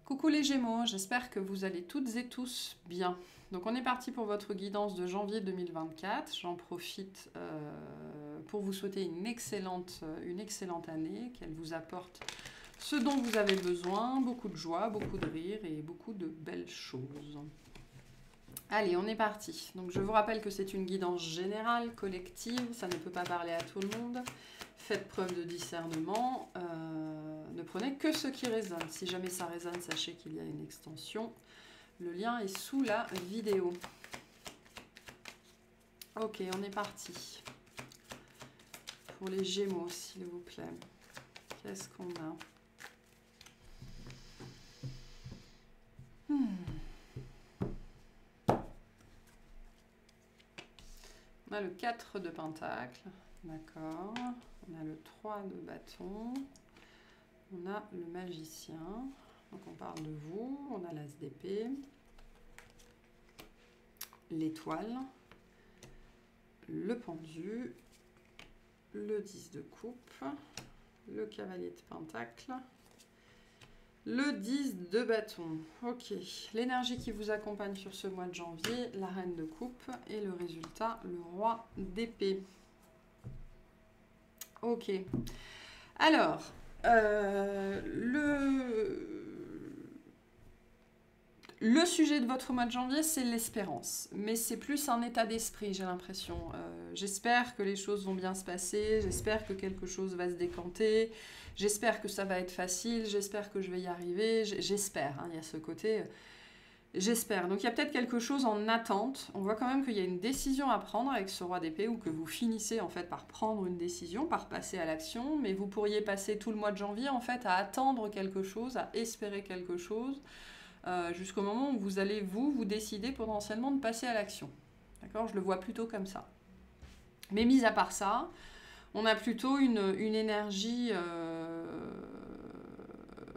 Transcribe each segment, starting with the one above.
Coucou les Gémeaux, j'espère que vous allez toutes et tous bien. Donc on est parti pour votre guidance de janvier 2024. J'en profite pour vous souhaiter une excellente année, qu'elle vous apporte ce dont vous avez besoin, beaucoup de joie, beaucoup de rire et beaucoup de belles choses. Allez, on est parti. Donc je vous rappelle que c'est une guidance générale, collective, ça ne peut pas parler à tout le monde. Faites preuve de discernement, ne prenez que ce qui résonne. Si jamais ça résonne, sachez qu'il y a une extension. Le lien est sous la vidéo. Ok, on est parti. Pour les Gémeaux, s'il vous plaît. Qu'est-ce qu'on a? On a le 4 de Pentacle, d'accord. On a le 3 de bâton. On a le Magicien. Donc on parle de vous. On a l'As d'épée. L'Étoile. Le Pendu. Le 10 de coupe. Le Cavalier de Pentacle. Le 10 de bâton. Ok. L'énergie qui vous accompagne sur ce mois de janvier, la reine de coupe. Et le résultat, le roi d'épée. Ok. Alors, le sujet de votre mois de janvier, c'est l'espérance. Mais c'est plus un état d'esprit, j'ai l'impression. J'espère que les choses vont bien se passer. J'espère que quelque chose va se décanter. J'espère que ça va être facile. J'espère que je vais y arriver. J'espère, hein, il y a ce côté... J'espère. Donc il y a peut-être quelque chose en attente. On voit quand même qu'il y a une décision à prendre avec ce roi d'épée ou que vous finissez en fait par prendre une décision, par passer à l'action. Mais vous pourriez passer tout le mois de janvier en fait à attendre quelque chose, à espérer quelque chose, jusqu'au moment où vous allez vous décider potentiellement de passer à l'action. D'accord? Je le vois plutôt comme ça. Mais mis à part ça, on a plutôt une énergie...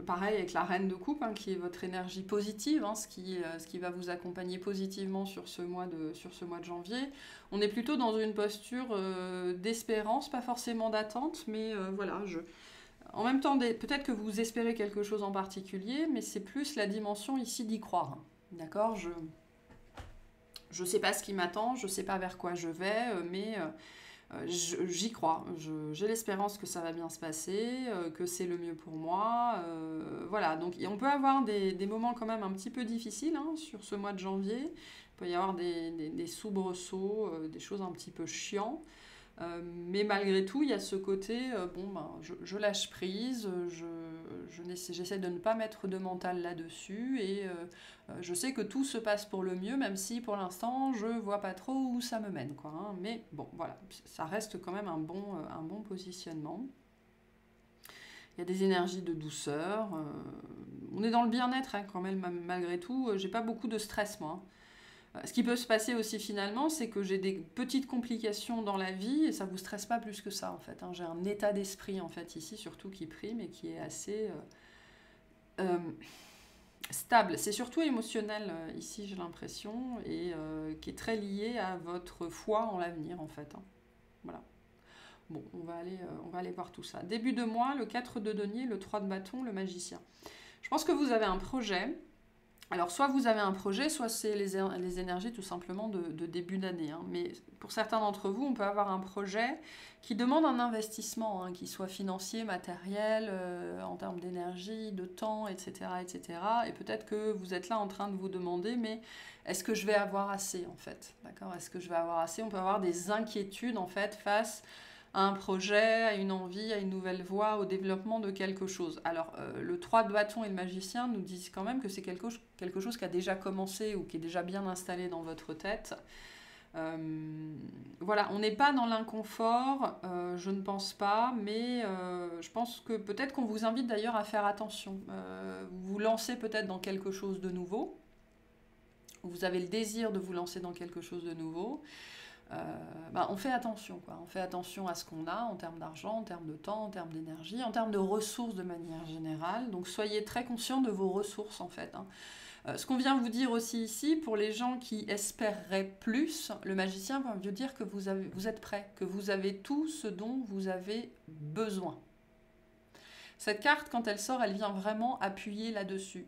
pareil avec la reine de coupe, hein, qui est votre énergie positive, hein, ce qui va vous accompagner positivement sur ce mois de janvier. On est plutôt dans une posture d'espérance, pas forcément d'attente, mais voilà. En même temps, peut-être que vous espérez quelque chose en particulier, mais c'est plus la dimension ici d'y croire. Hein. D'accord? Je sais pas ce qui m'attend, je sais pas vers quoi je vais, mais... j'y crois, j'ai l'espérance que ça va bien se passer, que c'est le mieux pour moi. Voilà, donc on peut avoir des moments quand même un petit peu difficiles hein, sur ce mois de janvier. Il peut y avoir des soubresauts, des choses un petit peu chiants. Mais malgré tout, il y a ce côté, je lâche prise, j'essaie de ne pas mettre de mental là-dessus et je sais que tout se passe pour le mieux, même si pour l'instant, je vois pas trop où ça me mène. Quoi, hein. Mais bon, voilà, ça reste quand même un bon positionnement. Il y a des énergies de douceur. On est dans le bien-être hein, quand même, malgré tout. J'ai pas beaucoup de stress, moi. Ce qui peut se passer aussi finalement, c'est que j'ai des petites complications dans la vie et ça ne vous stresse pas plus que ça en fait. Hein. J'ai un état d'esprit en fait ici surtout qui prime et qui est assez stable. C'est surtout émotionnel ici j'ai l'impression et qui est très lié à votre foi en l'avenir en fait. Hein. Voilà. Bon, on va aller voir tout ça. Début de mois, le 4 de denier, le 3 de bâton, le magicien. Je pense que vous avez un projet. Alors, soit vous avez un projet, soit c'est les énergies tout simplement de début d'année. Hein. Mais pour certains d'entre vous, on peut avoir un projet qui demande un investissement, hein, qui soit financier, matériel, en termes d'énergie, de temps, etc., etc. Et peut-être que vous êtes là en train de vous demander, mais est-ce que je vais avoir assez, en fait? D'accord? Est-ce que je vais avoir assez? On peut avoir des inquiétudes, en fait, face à un projet, à une envie, à une nouvelle voie, au développement de quelque chose. Alors, le 3 de bâton et le magicien nous disent quand même que c'est quelque chose qui a déjà commencé ou qui est déjà bien installé dans votre tête. Voilà, on n'est pas dans l'inconfort, je ne pense pas, mais je pense que peut-être qu'on vous invite d'ailleurs à faire attention. Vous vous lancez peut-être dans quelque chose de nouveau, vous avez le désir de vous lancer dans quelque chose de nouveau. On fait attention, quoi. On fait attention à ce qu'on a en termes d'argent, en termes de temps, en termes d'énergie, en termes de ressources de manière générale. Donc soyez très conscients de vos ressources en fait. Hein. Ce qu'on vient vous dire aussi ici, pour les gens qui espéreraient plus, le magicien va vous dire que vous êtes prêt, que vous avez tout ce dont vous avez besoin. Cette carte, quand elle sort, elle vient vraiment appuyer là-dessus.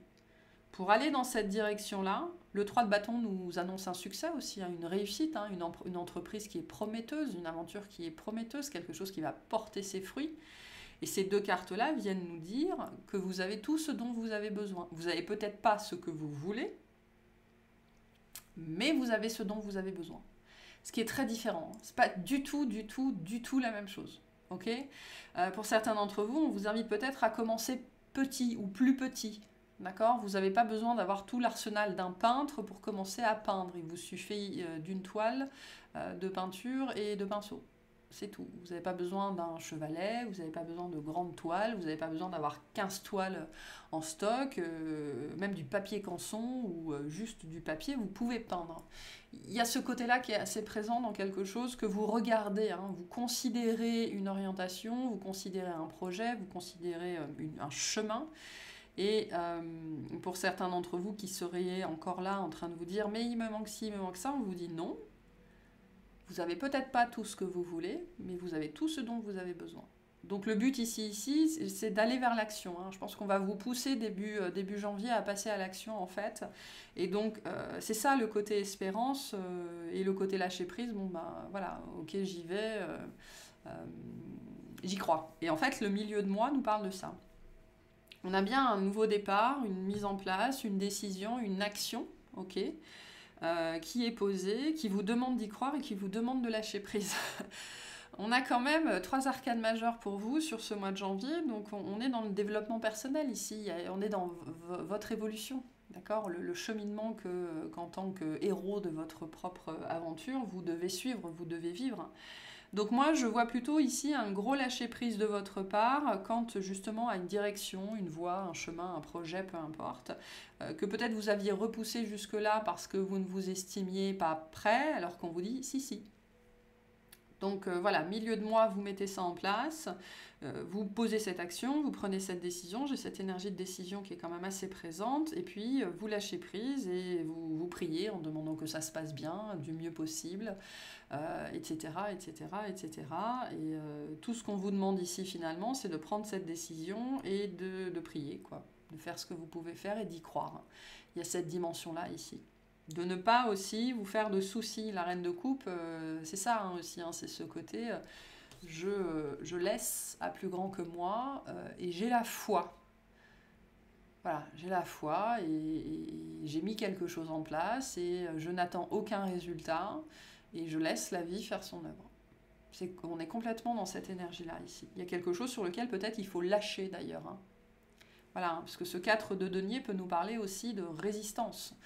Pour aller dans cette direction-là, le 3 de bâton nous annonce un succès aussi, hein, une réussite, hein, une entreprise qui est prometteuse, une aventure qui est prometteuse, quelque chose qui va porter ses fruits. Et ces deux cartes-là viennent nous dire que vous avez tout ce dont vous avez besoin. Vous n'avez peut-être pas ce que vous voulez, mais vous avez ce dont vous avez besoin. Ce qui est très différent. Ce n'est pas du tout la même chose. Okay, pour certains d'entre vous, on vous invite peut-être à commencer petit ou plus petit. D'accord ? Vous n'avez pas besoin d'avoir tout l'arsenal d'un peintre pour commencer à peindre. Il vous suffit d'une toile, de peinture et de pinceau. C'est tout. Vous n'avez pas besoin d'un chevalet, vous n'avez pas besoin de grandes toiles, vous n'avez pas besoin d'avoir 15 toiles en stock, même du papier canson ou juste du papier, vous pouvez peindre. Il y a ce côté-là qui est assez présent dans quelque chose que vous regardez, hein, vous considérez une orientation, vous considérez un projet, vous considérez un chemin. Et pour certains d'entre vous qui seraient encore là en train de vous dire « mais il me manque ci, il me manque ça », on vous dit non. Vous n'avez peut-être pas tout ce que vous voulez, mais vous avez tout ce dont vous avez besoin. Donc le but ici c'est d'aller vers l'action. Hein. Je pense qu'on va vous pousser début janvier à passer à l'action en fait. Et donc c'est ça le côté espérance et le côté lâcher prise. Bon ben voilà, ok j'y vais, j'y crois. Et en fait le milieu de mois nous parle de ça. On a bien un nouveau départ, une mise en place, une décision, une action, ok, qui est posée, qui vous demande d'y croire et qui vous demande de lâcher prise. On a quand même 3 arcanes majeures pour vous sur ce mois de janvier, donc on est dans le développement personnel ici, on est dans votre évolution, d'accord, le cheminement qu'en tant que héros de votre propre aventure, vous devez suivre, vous devez vivre. Donc moi, je vois plutôt ici un gros lâcher-prise de votre part quand justement à une direction, une voie, un chemin, un projet, peu importe, que peut-être vous aviez repoussé jusque-là parce que vous ne vous estimiez pas prêt, alors qu'on vous dit si, si. Donc voilà, milieu de mois, vous mettez ça en place, vous posez cette action, vous prenez cette décision, j'ai cette énergie de décision qui est quand même assez présente, et puis vous lâchez prise et vous priez en demandant que ça se passe bien, du mieux possible, etc., etc., etc. Et tout ce qu'on vous demande ici finalement, c'est de prendre cette décision et de prier, quoi, de faire ce que vous pouvez faire et d'y croire. Il y a cette dimension-là ici. De ne pas aussi vous faire de soucis. La reine de coupe, c'est ça hein, aussi, hein, c'est ce côté, je laisse à plus grand que moi et j'ai la foi. Voilà, j'ai la foi et j'ai mis quelque chose en place et je n'attends aucun résultat et je laisse la vie faire son œuvre. On est complètement dans cette énergie-là ici. Il y a quelque chose sur lequel peut-être il faut lâcher d'ailleurs. Hein. Voilà, hein, parce que ce 4 de denier peut nous parler aussi de résistance.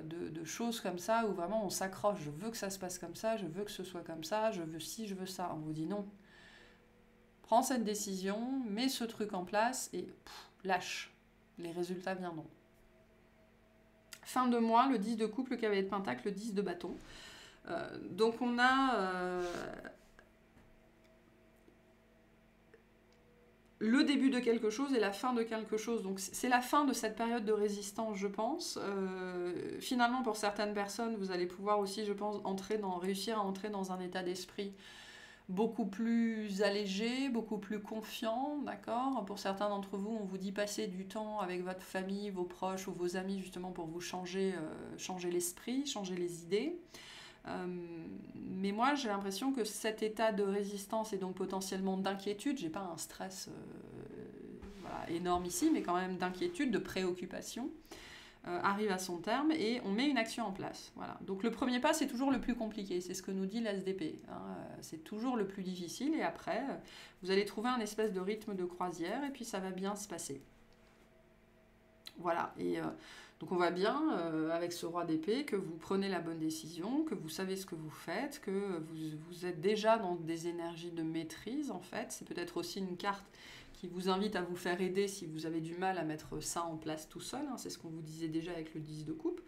De choses comme ça où vraiment on s'accroche, je veux que ça se passe comme ça, je veux que ce soit comme ça, je veux ci, je veux ça. On vous dit non. Prends cette décision, mets ce truc en place et lâche. Les résultats viendront. Fin de mois, le 10 de coupe, le cavalier de pentacle, le 10 de bâton. Donc on a le début de quelque chose et la fin de quelque chose. Donc c'est la fin de cette période de résistance, je pense. Finalement, pour certaines personnes, vous allez pouvoir aussi, je pense, réussir à entrer dans un état d'esprit beaucoup plus allégé, beaucoup plus confiant, d'accord ? Pour certains d'entre vous, on vous dit passer du temps avec votre famille, vos proches ou vos amis, justement pour vous changer l'esprit, changer les idées. Mais moi j'ai l'impression que cet état de résistance et donc potentiellement d'inquiétude, j'ai pas un stress voilà, énorme ici, mais quand même d'inquiétude, de préoccupation, arrive à son terme et on met une action en place. Voilà. Donc le premier pas c'est toujours le plus compliqué, c'est ce que nous dit l'ASDP. Hein. C'est toujours le plus difficile et après vous allez trouver un espèce de rythme de croisière et puis ça va bien se passer. Voilà, et donc on voit bien avec ce roi d'épée que vous prenez la bonne décision, que vous savez ce que vous faites, que vous êtes déjà dans des énergies de maîtrise en fait. C'est peut-être aussi une carte qui vous invite à vous faire aider si vous avez du mal à mettre ça en place tout seul. Hein. C'est ce qu'on vous disait déjà avec le 10 de coupe.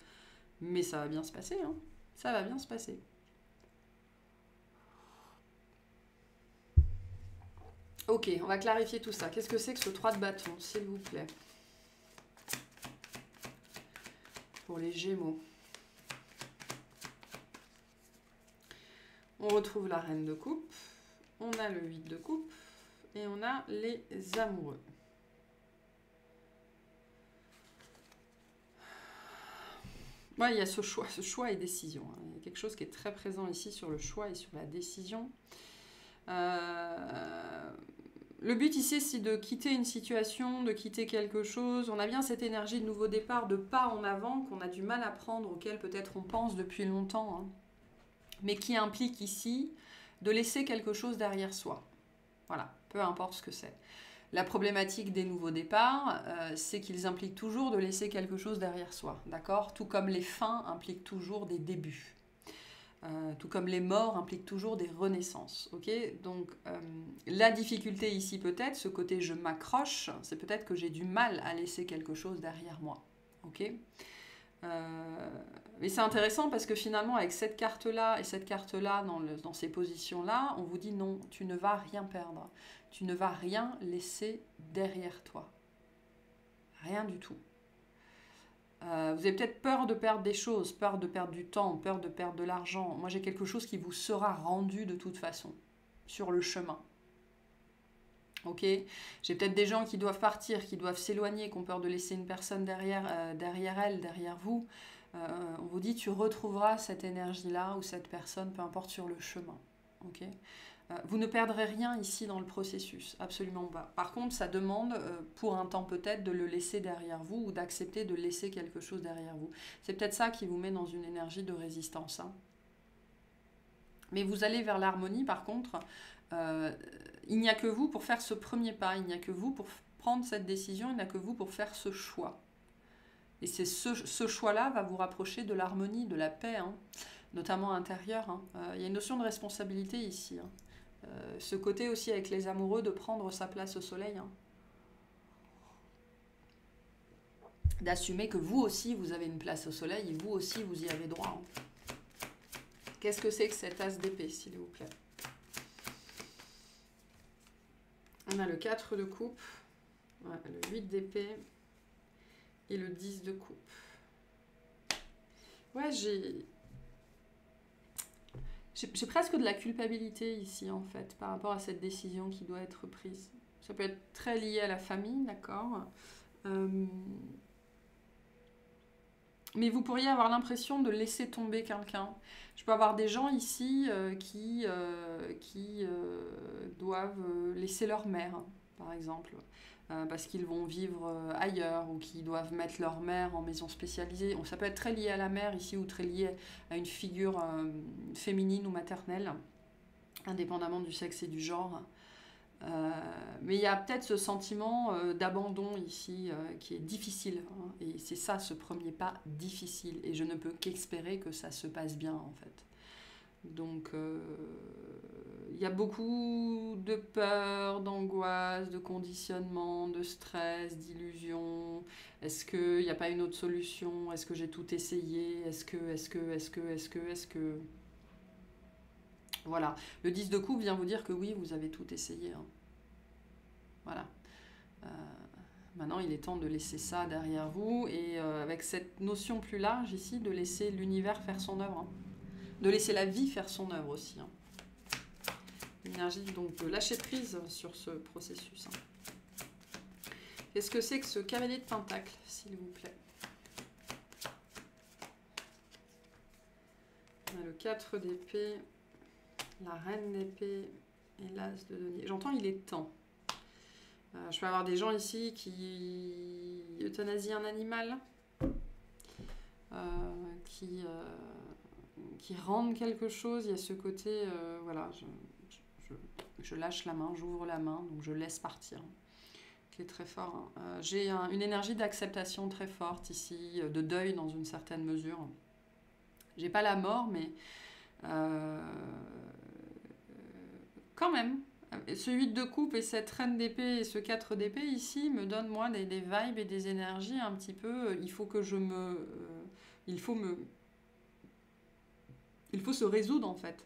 Mais ça va bien se passer, hein. Ça va bien se passer. Ok, on va clarifier tout ça. Qu'est-ce que c'est que ce 3 de bâton, s'il vous plaît ? Pour les Gémeaux. On retrouve la reine de coupe, on a le 8 de coupe et on a les amoureux. Ouais, il y a ce choix et décision, hein. Il y a quelque chose qui est très présent ici sur le choix et sur la décision. Le but ici, c'est de quitter une situation, de quitter quelque chose. On a bien cette énergie de nouveau départ, de pas en avant, qu'on a du mal à prendre, auquel peut-être on pense depuis longtemps, hein, mais qui implique ici de laisser quelque chose derrière soi. Voilà, peu importe ce que c'est. La problématique des nouveaux départs, c'est qu'ils impliquent toujours de laisser quelque chose derrière soi, d'accord? Tout comme les fins impliquent toujours des débuts. Tout comme les morts impliquent toujours des renaissances. Okay, donc la difficulté ici peut-être, ce côté je m'accroche, c'est peut-être que j'ai du mal à laisser quelque chose derrière moi. Okay, mais c'est intéressant parce que finalement avec cette carte-là et cette carte-là dans ces positions-là, on vous dit non, tu ne vas rien perdre. Tu ne vas rien laisser derrière toi. Rien du tout. Vous avez peut-être peur de perdre des choses, peur de perdre du temps, peur de perdre de l'argent. Moi, j'ai quelque chose qui vous sera rendu de toute façon, sur le chemin. Ok, j'ai peut-être des gens qui doivent partir, qui doivent s'éloigner, qui ont peur de laisser une personne derrière elle, derrière vous. On vous dit, tu retrouveras cette énergie-là ou cette personne, peu importe, sur le chemin. Ok, vous ne perdrez rien ici dans le processus, absolument pas. Par contre, ça demande, pour un temps peut-être, de le laisser derrière vous ou d'accepter de laisser quelque chose derrière vous. C'est peut-être ça qui vous met dans une énergie de résistance, hein. Mais vous allez vers l'harmonie, par contre, il n'y a que vous pour faire ce premier pas, il n'y a que vous pour prendre cette décision, il n'y a que vous pour faire ce choix. Et c'est ce choix-là va vous rapprocher de l'harmonie, de la paix, hein, notamment intérieure, hein. Il y a une notion de responsabilité ici, hein. Ce côté aussi avec les amoureux de prendre sa place au soleil, hein. D'assumer que vous aussi vous avez une place au soleil et vous aussi vous y avez droit, hein. Qu'est-ce que c'est que cet as d'épée, s'il vous plaît? On a le 4 de coupe, ouais, le 8 d'épée et le 10 de coupe. Ouais, j'ai presque de la culpabilité ici, en fait, par rapport à cette décision qui doit être prise. Ça peut être très lié à la famille, d'accord, mais vous pourriez avoir l'impression de laisser tomber quelqu'un. Je peux avoir des gens ici qui doivent laisser leur mère, par exemple, parce qu'ils vont vivre ailleurs ou qui doivent mettre leur mère en maison spécialisée. Donc, ça peut être très lié à la mère ici ou très lié à une figure féminine ou maternelle, indépendamment du sexe et du genre. Mais il y a peut-être ce sentiment d'abandon ici qui est difficile, hein, et c'est ça ce premier pas difficile et je ne peux qu'espérer que ça se passe bien en fait. Donc il y a beaucoup de peur, d'angoisse, de conditionnement, de stress, d'illusion. Est-ce qu'il n'y a pas une autre solution? Est-ce que j'ai tout essayé? Est-ce que... Voilà, le 10 de coupe vient vous dire que oui, vous avez tout essayé, hein. Voilà. Maintenant, il est temps de laisser ça derrière vous et avec cette notion plus large ici, de laisser l'univers faire son œuvre, hein. De laisser la vie faire son œuvre aussi, hein. L'énergie donc de lâcher prise sur ce processus, hein. Qu'est-ce que c'est que ce cavalier de pentacle, s'il vous plaît? On a le 4 d'épée, la reine d'épée et l'as de denier. J'entends il est temps. Je peux avoir des gens ici qui euthanasient un animal, qui rendent quelque chose. Il y a ce côté, voilà, je lâche la main, j'ouvre la main, donc je laisse partir, qui est très fort, hein. J'ai une énergie d'acceptation très forte ici, de deuil dans une certaine mesure. J'ai pas la mort, mais quand même. Ce 8 de coupe et cette reine d'épée et ce 4 d'épée ici me donnent moi des vibes et des énergies un petit peu. Il faut que je me... il faut se résoudre en fait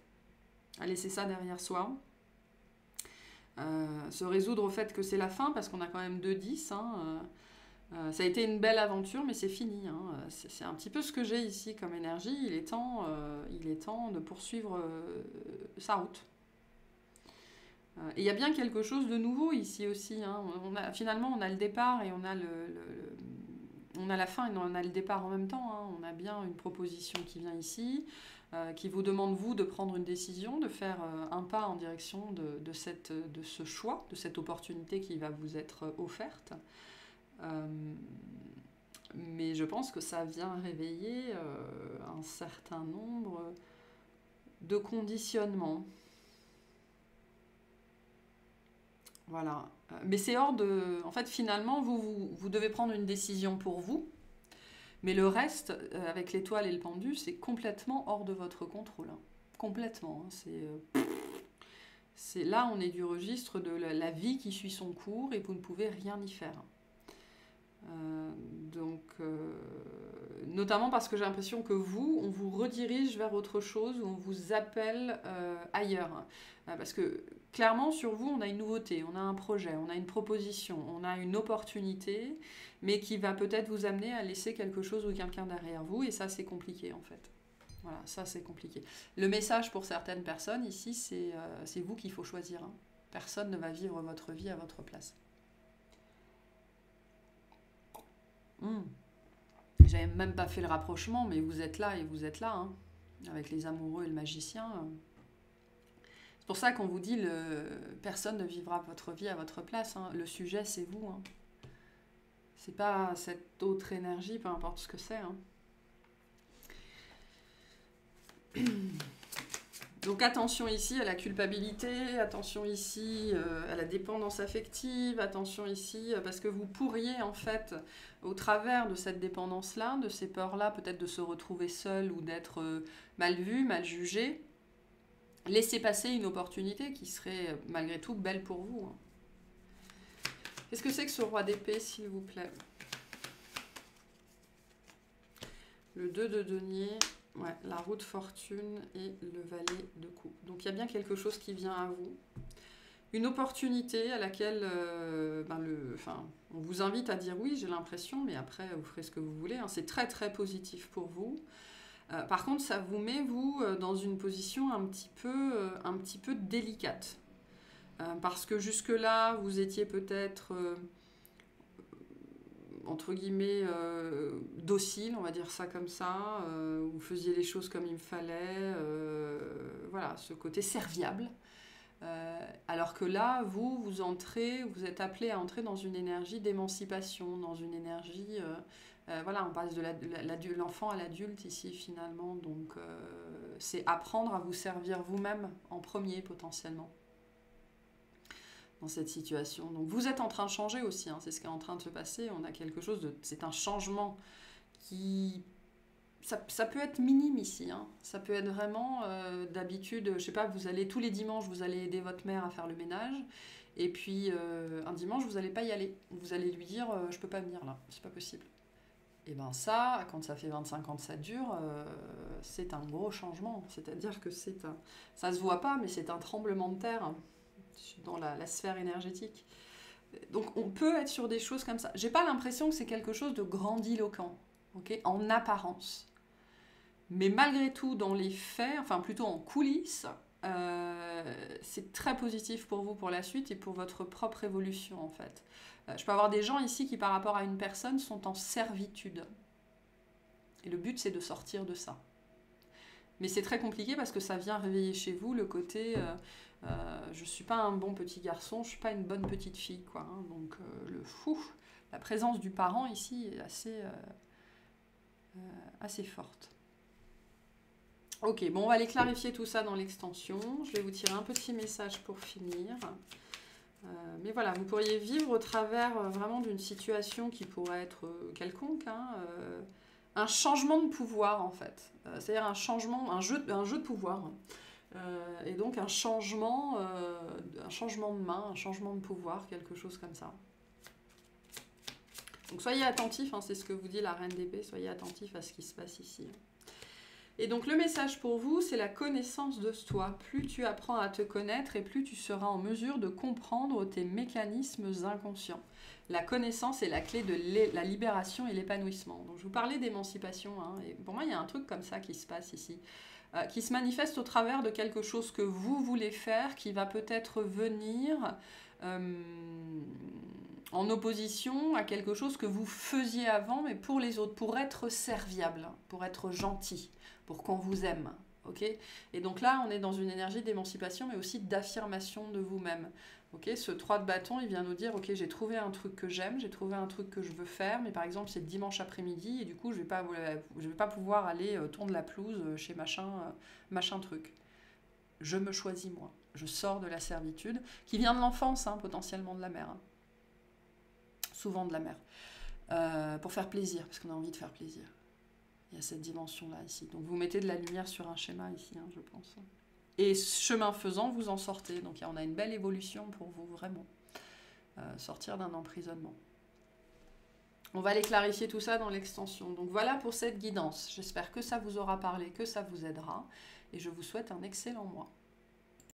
à laisser ça derrière soi. Se résoudre au fait que c'est la fin parce qu'on a quand même 2-10, hein. Ça a été une belle aventure mais c'est fini, hein. C'est un petit peu ce que j'ai ici comme énergie. Il est temps de poursuivre sa route. Et il y a bien quelque chose de nouveau ici aussi, hein. Finalement, on a le départ et on a a la fin et on a le départ en même temps, hein. On a bien une proposition qui vient ici, qui vous demande, vous, de prendre une décision, de faire un pas en direction de ce choix, de cette opportunité qui va vous être offerte. Mais je pense que ça vient réveiller un certain nombre de conditionnements. Voilà. Mais c'est hors de... En fait, finalement, vous devez prendre une décision pour vous, mais le reste, avec l'étoile et le pendu, c'est complètement hors de votre contrôle. Hein. Complètement. Hein. Là, on est du registre de la vie qui suit son cours et vous ne pouvez rien y faire. Notamment parce que j'ai l'impression que on vous redirige vers autre chose, ou on vous appelle ailleurs. Parce que clairement, sur vous, on a une nouveauté, on a un projet, on a une proposition, on a une opportunité, mais qui va peut-être vous amener à laisser quelque chose ou quelqu'un derrière vous, et ça, c'est compliqué en fait. Voilà, ça, c'est compliqué. Le message pour certaines personnes ici, c'est vous qu'il faut choisir. Hein. Personne ne va vivre votre vie à votre place. J'avais même pas fait le rapprochement, mais vous êtes là et vous êtes là, hein, avec les amoureux et le magicien. C'est pour ça qu'on vous dit personne ne vivra votre vie à votre place. Hein. Le sujet, c'est vous. Hein. C'est pas cette autre énergie, peu importe ce que c'est. Hein. Donc attention ici à la culpabilité, attention ici à la dépendance affective, attention ici parce que vous pourriez en fait, au travers de cette dépendance-là, de ces peurs-là, peut-être de se retrouver seul ou d'être mal vu, mal jugé, laisser passer une opportunité qui serait malgré tout belle pour vous. Hein. Qu'est-ce que c'est que ce roi d'épée, s'il vous plaît? Le 2 de denier... Ouais, la roue de fortune et le valet de coupe. Donc il y a bien quelque chose qui vient à vous. Une opportunité à laquelle on vous invite à dire oui, j'ai l'impression, mais après vous ferez ce que vous voulez. Hein. C'est très très positif pour vous. Par contre, ça vous met, vous, dans une position un petit peu délicate. Parce que jusque-là, vous étiez peut-être... entre guillemets, docile, on va dire ça comme ça, vous faisiez les choses comme il me fallait, voilà, ce côté serviable. Alors que là, vous êtes appelé à entrer dans une énergie d'émancipation, dans une énergie, voilà, on passe de l'enfant à l'adulte ici finalement, donc c'est apprendre à vous servir vous-même en premier potentiellement. Dans cette situation. Donc vous êtes en train de changer aussi, hein, c'est ce qui est en train de se passer, on a quelque chose de... C'est un changement qui... Ça peut être minime ici, hein. Ça peut être vraiment d'habitude, je sais pas, vous allez tous les dimanches, vous allez aider votre mère à faire le ménage, et puis un dimanche, vous n'allez pas y aller. Vous allez lui dire, je peux pas venir là, c'est pas possible. Et bien ça, quand ça fait 25 ans que ça dure, c'est un gros changement. C'est-à-dire que ça se voit pas, mais c'est un tremblement de terre, hein, dans la sphère énergétique. Donc on peut être sur des choses comme ça. J'ai pas l'impression que c'est quelque chose de grandiloquent, okay, en apparence. Mais malgré tout, dans les faits, enfin plutôt en coulisses, c'est très positif pour vous pour la suite et pour votre propre évolution en fait. Je peux avoir des gens ici qui par rapport à une personne sont en servitude. Et le but c'est de sortir de ça. Mais c'est très compliqué parce que ça vient réveiller chez vous le côté je suis pas un bon petit garçon, je suis pas une bonne petite fille, quoi. Hein. Donc la présence du parent ici est assez forte. Ok, bon, on va aller clarifier tout ça dans l'extension. Je vais vous tirer un petit message pour finir. Mais voilà, vous pourriez vivre au travers vraiment d'une situation qui pourrait être quelconque, hein, un changement de pouvoir en fait. C'est-à-dire un jeu de pouvoir. Et donc un changement de main, un changement de pouvoir, quelque chose comme ça. Donc soyez attentifs, hein, c'est ce que vous dit la Reine d'épée, soyez attentifs à ce qui se passe ici. Et donc le message pour vous, c'est la connaissance de soi. Plus tu apprends à te connaître et plus tu seras en mesure de comprendre tes mécanismes inconscients. La connaissance est la clé de la libération et l'épanouissement. Donc je vous parlais d'émancipation, hein, et pour moi il y a un truc comme ça qui se passe ici. Qui se manifeste au travers de quelque chose que vous voulez faire, qui va peut-être venir en opposition à quelque chose que vous faisiez avant, mais pour les autres, pour être serviable, pour être gentil, pour qu'on vous aime. Ok. Et donc là, on est dans une énergie d'émancipation, mais aussi d'affirmation de vous-même. Ok. Ce 3 de bâton, il vient nous dire, ok, j'ai trouvé un truc que j'aime, j'ai trouvé un truc que je veux faire, mais par exemple, c'est dimanche après-midi, et du coup, je vais pas pouvoir aller tourner la pelouse chez machin truc. Je me choisis moi. Je sors de la servitude, qui vient de l'enfance, hein, potentiellement de la mère. Hein. Souvent de la mère. Pour faire plaisir, parce qu'on a envie de faire plaisir. Il y a cette dimension-là ici. Donc vous mettez de la lumière sur un schéma ici, hein, je pense. Et chemin faisant, vous en sortez. Donc on a une belle évolution pour vous, vraiment. Sortir d'un emprisonnement. On va aller clarifier tout ça dans l'extension. Donc voilà pour cette guidance. J'espère que ça vous aura parlé, que ça vous aidera. Et je vous souhaite un excellent mois.